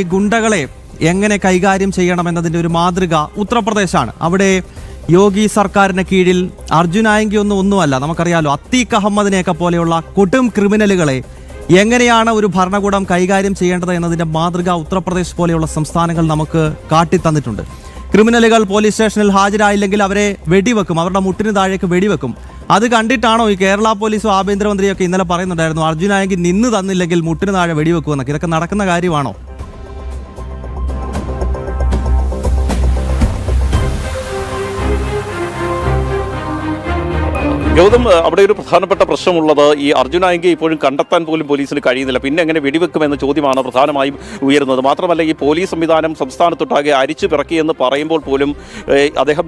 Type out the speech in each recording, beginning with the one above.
ഈ ഗുണ്ടകളെ എങ്ങനെ കൈകാര്യം ചെയ്യണമെന്നതിൻ്റെ ഒരു മാതൃക ഉത്തർപ്രദേശാണ്. അവിടെ യോഗി സർക്കാരിന് കീഴിൽ അർജുൻ ആയങ്കി ഒന്നുമല്ല, നമുക്കറിയാലോ അത്തീഖ് അഹമ്മദിനെയൊക്കെ പോലെയുള്ള കൊടും ക്രിമിനലുകളെ എങ്ങനെയാണ് ഒരു ഭരണകൂടം കൈകാര്യം ചെയ്യേണ്ടത് എന്നതിൻ്റെ മാതൃക ഉത്തർപ്രദേശ് പോലെയുള്ള സംസ്ഥാനങ്ങൾ നമുക്ക് കാട്ടിത്തന്നിട്ടുണ്ട്. ക്രിമിനലുകൾ പോലീസ് സ്റ്റേഷനിൽ ഹാജരായില്ലെങ്കിൽ അവരെ വെടിവെക്കും, അവരുടെ മുട്ടിന് താഴേക്ക് വെടിവെക്കും. അത് കണ്ടിട്ടാണോ ഈ കേരള പോലീസും ആഭ്യന്തരമന്ത്രിയൊക്കെ ഇന്നലെ പറയുന്നുണ്ടായിരുന്നു അർജുൻ ആയങ്കി നിന്ന് തന്നില്ലെങ്കിൽ മുട്ടിന് താഴെ വെടിവെക്കുമെന്നൊക്കെ? ഇതൊക്കെ നടക്കുന്ന കാര്യമാണോ? ഗൗതം, അവിടെ ഒരു പ്രധാനപ്പെട്ട പ്രശ്നമുള്ളത് ഈ അർജുൻ ആയങ്കി ഇപ്പോഴും കണ്ടെത്താൻ പോലും പോലീസിന് കഴിയുന്നില്ല. പിന്നെ എങ്ങനെ വെടിവെക്കുമെന്ന ചോദ്യമാണ് പ്രധാനമായും ഉയരുന്നത്. മാത്രമല്ല ഈ പോലീസ് സംവിധാനം സംസ്ഥാനത്തൊട്ടാകെ അരിച്ചു പിറക്കിയെന്ന് പറയുമ്പോൾ പോലും അദ്ദേഹം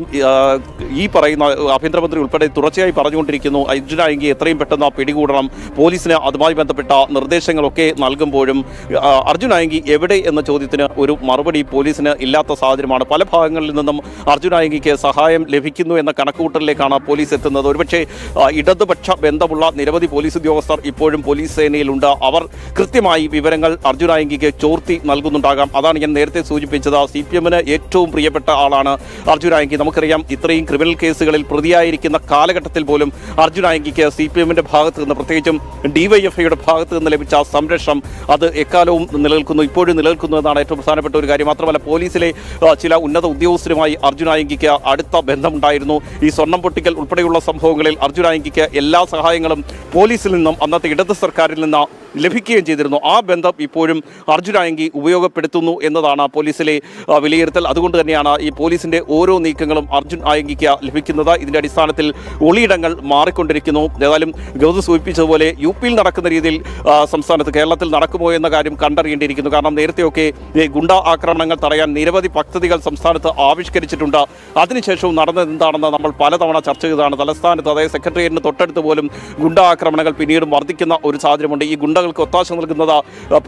ഈ പറയുന്ന ആഭ്യന്തരമന്ത്രി ഉൾപ്പെടെ തുടർച്ചയായി പറഞ്ഞുകൊണ്ടിരിക്കുന്നു അർജുൻ ആയങ്കി എത്രയും പെട്ടെന്ന് പിടികൂടണം, പോലീസിന് അതുമായി ബന്ധപ്പെട്ട നിർദ്ദേശങ്ങളൊക്കെ നൽകുമ്പോഴും അർജുൻ ആയങ്കി എവിടെ എന്ന ചോദ്യത്തിന് ഒരു മറുപടി പോലീസിന് ഇല്ലാത്ത സാഹചര്യമാണ്. പല ഭാഗങ്ങളിൽ നിന്നും അർജുൻ ആയങ്കിക്ക് സഹായം ലഭിക്കുന്നു എന്ന കണക്കുകൂട്ടലിലേക്കാണ് പോലീസ് എത്തുന്നത്. ഒരുപക്ഷെ ഇടതുപക്ഷ ബന്ധമുള്ള നിരവധി പോലീസ് ഉദ്യോഗസ്ഥർ ഇപ്പോഴും പോലീസ് സേനയിലുണ്ട്. അവർ കൃത്യമായി വിവരങ്ങൾ അർജുൻ ആയങ്കിക്ക് ചോർത്തി നൽകുന്നുണ്ടാകാം. അതാണ് ഞാൻ നേരത്തെ സൂചിപ്പിച്ചത്. CPM-ന് ഏറ്റവും പ്രിയപ്പെട്ട ആളാണ് അർജുൻ ആയങ്കി. നമുക്കറിയാം ഇത്രയും ക്രിമിനൽ കേസുകളിൽ പ്രതിയായിരിക്കുന്ന കാലഘട്ടത്തിൽ പോലും അർജുൻ ആയങ്കിക്ക് CPM-ന്റെ ഭാഗത്ത് നിന്ന്, പ്രത്യേകിച്ചും DYFI-യുടെ ഭാഗത്ത് നിന്ന് ലഭിച്ച സംരക്ഷണം അത് എക്കാലവും നിലനിൽക്കുന്നു, ഇപ്പോഴും നിലനിൽക്കുന്നു എന്നാണ് ഏറ്റവും പ്രധാനപ്പെട്ട ഒരു കാര്യം. മാത്രമല്ല പോലീസിലെ ചില ഉന്നത ഉദ്യോഗസ്ഥരുമായി അർജുൻ ആയങ്കിക്ക് അടുത്ത ബന്ധമുണ്ടായിരുന്നു. ഈ സ്വർണം പൊട്ടിക്കൽ ഉൾപ്പെടെയുള്ള സംഭവങ്ങളിൽ അർജുൻ ആയങ്കിക്ക് എല്ലാ സഹായങ്ങളും പോലീസിൽ നിന്നും അന്നത്തെ ഇടത് സർക്കാരിൽ നിന്ന് ലഭിക്കുകയും ചെയ്തിരുന്നു. ആ ബന്ധം ഇപ്പോഴും അർജുൻ ആയങ്കി ഉപയോഗപ്പെടുത്തുന്നു എന്നതാണ് പോലീസിലെ വിലയിരുത്തൽ. അതുകൊണ്ട് തന്നെയാണ് ഈ പോലീസിൻ്റെ ഓരോ നീക്കങ്ങളും അർജുൻ ആയങ്കിക്ക് ലഭിക്കുന്നത്. ഇതിൻ്റെ അടിസ്ഥാനത്തിൽ ഒളിയിടങ്ങൾ മാറിക്കൊണ്ടിരിക്കുന്നു. ഏതായാലും ഗൗതം സൂചിപ്പിച്ചതുപോലെ UP-യിൽ നടക്കുന്ന രീതിയിൽ സംസ്ഥാനത്ത് കേരളത്തിൽ നടക്കുമോ എന്ന കാര്യം കണ്ടറിയേണ്ടിയിരിക്കുന്നു. കാരണം നേരത്തെയൊക്കെ ഗുണ്ട ആക്രമണങ്ങൾ തടയാൻ നിരവധി പദ്ധതികൾ സംസ്ഥാനത്ത് ആവിഷ്കരിച്ചിട്ടുണ്ട്. അതിനുശേഷവും നടന്നത് എന്താണെന്ന് നമ്മൾ പലതവണ ചർച്ച ചെയ്തതാണ്. തലസ്ഥാനത്ത്, അതായത് സെക്രട്ടേറിയറ്റിന് തൊട്ടടുത്ത് പോലും ഗുണ്ട ആക്രമണങ്ങൾ പിന്നീടും വർദ്ധിക്കുന്ന ഒരു സാഹചര്യമുണ്ട്. ഈ ഗുണ്ടകൾക്ക് ഒത്താശ നൽകുന്നത്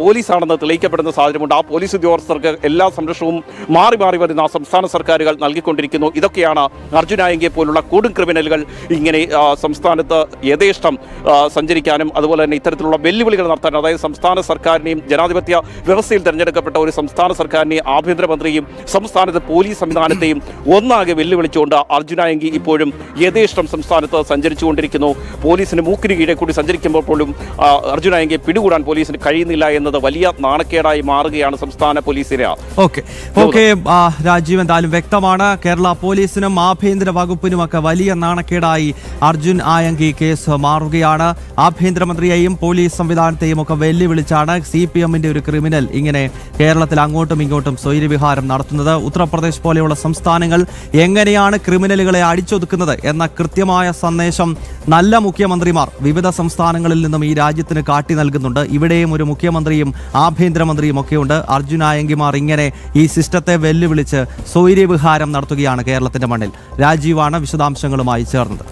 പോലീസാണെന്ന് തെളിയിക്കപ്പെടുന്ന സാഹചര്യമുണ്ട്. ആ പോലീസ് ഉദ്യോഗസ്ഥർക്ക് എല്ലാ സംരക്ഷണവും മാറി മാറി വരുന്ന സംസ്ഥാന സർക്കാരുകൾ നൽകിക്കൊണ്ടിരിക്കുന്നു. ഇതൊക്കെയാണ് അർജുൻ ആയങ്കിയെ പോലുള്ള കൊടും ക്രിമിനലുകൾ ഇങ്ങനെ സംസ്ഥാനത്ത് യഥേഷ്ടം സഞ്ചരിക്കാനും അതുപോലെ തന്നെ ഇത്തരത്തിലുള്ള വെല്ലുവിളികൾ നടത്താനും, അതായത് സംസ്ഥാന സർക്കാരിനെയും ജനാധിപത്യ വ്യവസ്ഥയിൽ തിരഞ്ഞെടുക്കപ്പെട്ട ഒരു സംസ്ഥാന സർക്കാരിനെയും ആഭ്യന്തരമന്ത്രിയും സംസ്ഥാനത്തെ പോലീസ് സംവിധാനത്തെയും ഒന്നാകെ വെല്ലുവിളിച്ചുകൊണ്ട് അർജുൻ ആയങ്കി ഇപ്പോഴും യഥേഷ്ടം സംസ്ഥാനത്ത് സഞ്ചരിച്ചുകൊണ്ടിരിക്കുന്നു. പോലീസിന് മൂക്കിന് കീഴെ കൂടി സഞ്ചരിക്കുമ്പോൾ പോലും അർജുൻ ആയങ്കിയെ പിടികൂടാൻ പോലീസിന് കഴിയുന്നില്ല എന്നത് വലിയ നാണക്കേടായി മാറുകയാണ് സംസ്ഥാന പോലീസിന്. ഓക്കെ രാജീവ്, എന്തായാലും വ്യക്തമാണ് കേരള പോലീസിനും ആഭ്യന്തര വകുപ്പിനുമൊക്കെ വലിയ നാണക്കേടായി അർജുൻ ആയങ്കി കേസ് മാറുകയാണ്. ആഭ്യന്തരമന്ത്രിയെയും പോലീസ് സംവിധാനത്തെയും ഒക്കെ വെല്ലുവിളിച്ചാണ് CPM-ന്റെ ഒരു ക്രിമിനൽ ഇങ്ങനെ കേരളത്തിൽ അങ്ങോട്ടും ഇങ്ങോട്ടും സ്വൈര്യവിഹാരം നടത്തുന്നത്. ഉത്തർപ്രദേശ് പോലെയുള്ള സംസ്ഥാനങ്ങൾ എങ്ങനെയാണ് ക്രിമിനലുകളെ അടിച്ചൊതുക്കുന്നത് എന്ന കൃത്യമായ സന്ദേശം നല്ല മുഖ്യമന്ത്രിമാർ വിവിധ സംസ്ഥാനങ്ങളിൽ നിന്നും ഈ രാജ്യത്തിന് കാട്ടി നൽകുന്നുണ്ട്. ഇവിടെയും ഒരു മുഖ്യമന്ത്രിയും ആഭ്യന്തരമന്ത്രിയും ഒക്കെയുണ്ട്. അർജുൻ ആയങ്കിമാർ ഇങ്ങനെ ഈ സിസ്റ്റത്തെ വെല്ലുവിളിച്ച് സ്വൈര്യവിഹാരം നടത്തുകയാണ് കേരളത്തിന്റെ മണ്ണിൽ. രാജീവാണ് വിശദാംശങ്ങളുമായി ചേർന്നത്.